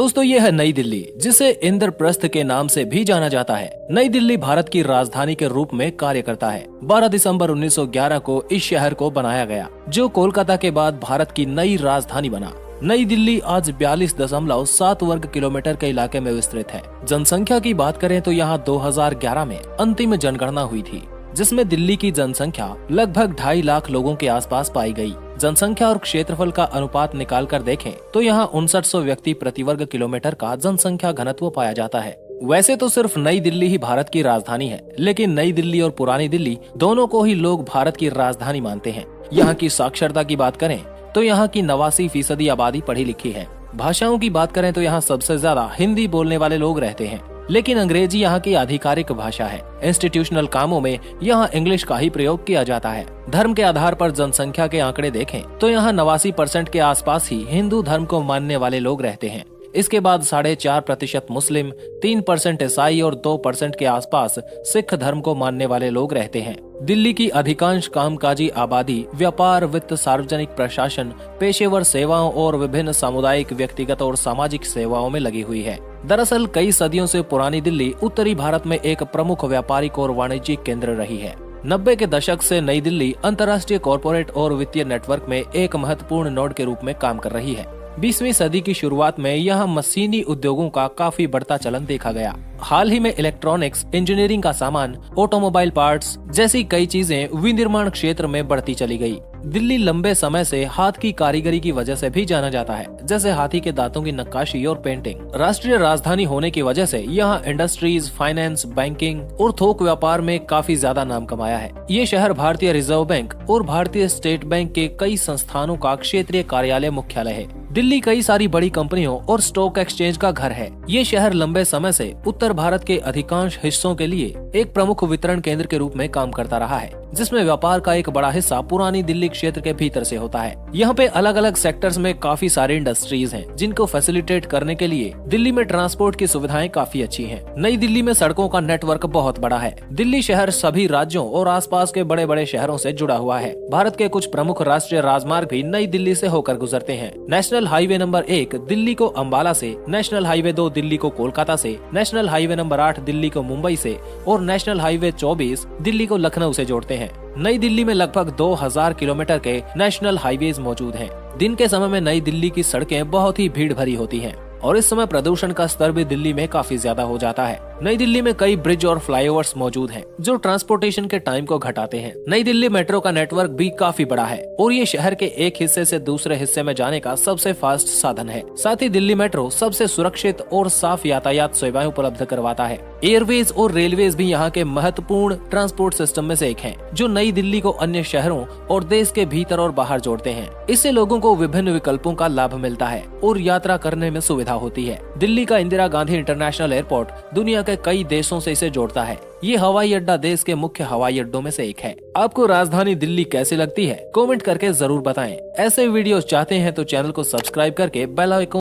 दोस्तों ये है नई दिल्ली, जिसे इंद्रप्रस्थ के नाम से भी जाना जाता है। नई दिल्ली भारत की राजधानी के रूप में कार्य करता है। 12 दिसंबर 1911 को इस शहर को बनाया गया, जो कोलकाता के बाद भारत की नई राजधानी बना। नई दिल्ली आज 42.7 वर्ग किलोमीटर के इलाके में विस्तृत है। जनसंख्या की बात करें तो यहाँ 2011 में अंतिम जनगणना हुई थी, जिसमें दिल्ली की जनसंख्या लगभग 2.5 लाख लोगों के आसपास पाई गई। जनसंख्या और क्षेत्रफल का अनुपात निकाल कर देखें तो यहाँ 5900 व्यक्ति प्रति वर्ग किलोमीटर का जनसंख्या घनत्व पाया जाता है। वैसे तो सिर्फ नई दिल्ली ही भारत की राजधानी है, लेकिन नई दिल्ली और पुरानी दिल्ली दोनों को ही लोग भारत की राजधानी मानते हैं। यहाँ की साक्षरता की बात करें तो यहाँ की 89% आबादी पढ़ी लिखी है। भाषाओं की बात करें तो यहाँ सबसे ज्यादा हिंदी बोलने वाले लोग रहते हैं, लेकिन अंग्रेजी यहाँ की आधिकारिक भाषा है। इंस्टीट्यूशनल कामों में यहाँ इंग्लिश का ही प्रयोग किया जाता है। धर्म के आधार पर जनसंख्या के आंकड़े देखें तो यहाँ 89% के आसपास ही हिंदू धर्म को मानने वाले लोग रहते हैं। इसके बाद 4.5% मुस्लिम, 3% ईसाई और 2% के आसपास सिख धर्म को मानने वाले लोग रहते हैं। दिल्ली की अधिकांश कामकाजी आबादी व्यापार, वित्त, सार्वजनिक प्रशासन, पेशेवर सेवाओं और विभिन्न सामुदायिक, व्यक्तिगत और सामाजिक सेवाओं में लगी हुई है। दरअसल कई सदियों से पुरानी दिल्ली उत्तरी भारत में एक प्रमुख व्यापारिक और वाणिज्यिक केंद्र रही है। 90 के दशक से नई दिल्ली अंतर्राष्ट्रीय कॉरपोरेट और वित्तीय नेटवर्क में एक महत्वपूर्ण नोड के रूप में काम कर रही है। 20वीं सदी की शुरुआत में यहाँ मशीनी उद्योगों का काफी बढ़ता चलन देखा गया। हाल ही में इलेक्ट्रॉनिक्स, इंजीनियरिंग का सामान, ऑटोमोबाइल पार्ट्स जैसी कई चीजें विनिर्माण क्षेत्र में बढ़ती चली गई। दिल्ली लंबे समय से हाथ की कारीगरी की वजह से भी जाना जाता है, जैसे हाथी के दांतों की नक्काशी और पेंटिंग। राष्ट्रीय राजधानी होने की वजह से यहाँ इंडस्ट्रीज, फाइनेंस, बैंकिंग और थोक व्यापार में काफी ज्यादा नाम कमाया है। ये शहर भारतीय रिजर्व बैंक और भारतीय स्टेट बैंक के कई संस्थानों का क्षेत्रीय कार्यालय मुख्यालय है। दिल्ली कई सारी बड़ी कंपनियों और स्टॉक एक्सचेंज का घर है। ये शहर लंबे समय से उत्तर भारत के अधिकांश हिस्सों के लिए एक प्रमुख वितरण केंद्र के रूप में काम करता रहा है, जिसमें व्यापार का एक बड़ा हिस्सा पुरानी दिल्ली क्षेत्र के भीतर से होता है। यहाँ पे अलग अलग सेक्टर्स में काफी सारे इंडस्ट्रीज हैं, जिनको फैसिलिटेट करने के लिए दिल्ली में ट्रांसपोर्ट की सुविधाएं काफी अच्छी हैं। नई दिल्ली में सड़कों का नेटवर्क बहुत बड़ा है। दिल्ली शहर सभी राज्यों और आसपास के बड़े बड़े शहरों से जुड़ा हुआ है। भारत के कुछ प्रमुख राष्ट्रीय राजमार्ग भी नई दिल्ली से होकर गुजरते हैं। नेशनल हाईवे नंबर 1 दिल्ली को अम्बाला से, नेशनल हाईवे 2 दिल्ली को कोलकाता से, नेशनल हाईवे नंबर 8 दिल्ली को मुंबई से और नेशनल हाईवे 24 दिल्ली को लखनऊ से जोड़ते हैं। नई दिल्ली में लगभग 2000 किलोमीटर के नेशनल हाईवेज मौजूद हैं। दिन के समय में नई दिल्ली की सड़कें बहुत ही भीड़ भरी होती हैं और इस समय प्रदूषण का स्तर भी दिल्ली में काफी ज्यादा हो जाता है। नई दिल्ली में कई ब्रिज और फ्लाईओवर्स मौजूद हैं, जो ट्रांसपोर्टेशन के टाइम को घटाते हैं। नई दिल्ली मेट्रो का नेटवर्क भी काफी बड़ा है और ये शहर के एक हिस्से से दूसरे हिस्से में जाने का सबसे फास्ट साधन है। साथ ही दिल्ली मेट्रो सबसे सुरक्षित और साफ यातायात सेवाएं उपलब्ध करवाता है। एयरवेज और रेलवेज भी यहाँ के महत्वपूर्ण ट्रांसपोर्ट सिस्टम में से एक है, जो नई दिल्ली को अन्य शहरों और देश के भीतर और बाहर जोड़ते हैं। इससे लोगों को विभिन्न विकल्पों का लाभ मिलता है और यात्रा करने में सुविधा होती है। दिल्ली का इंदिरा गांधी इंटरनेशनल एयरपोर्ट दुनिया के कई देशों से इसे जोड़ता है। ये हवाई अड्डा देश के मुख्य हवाई अड्डों में से एक है। आपको राजधानी दिल्ली कैसी लगती है? कमेंट करके जरूर बताएं। ऐसे वीडियोस चाहते हैं तो चैनल को सब्सक्राइब करके बेल आइकन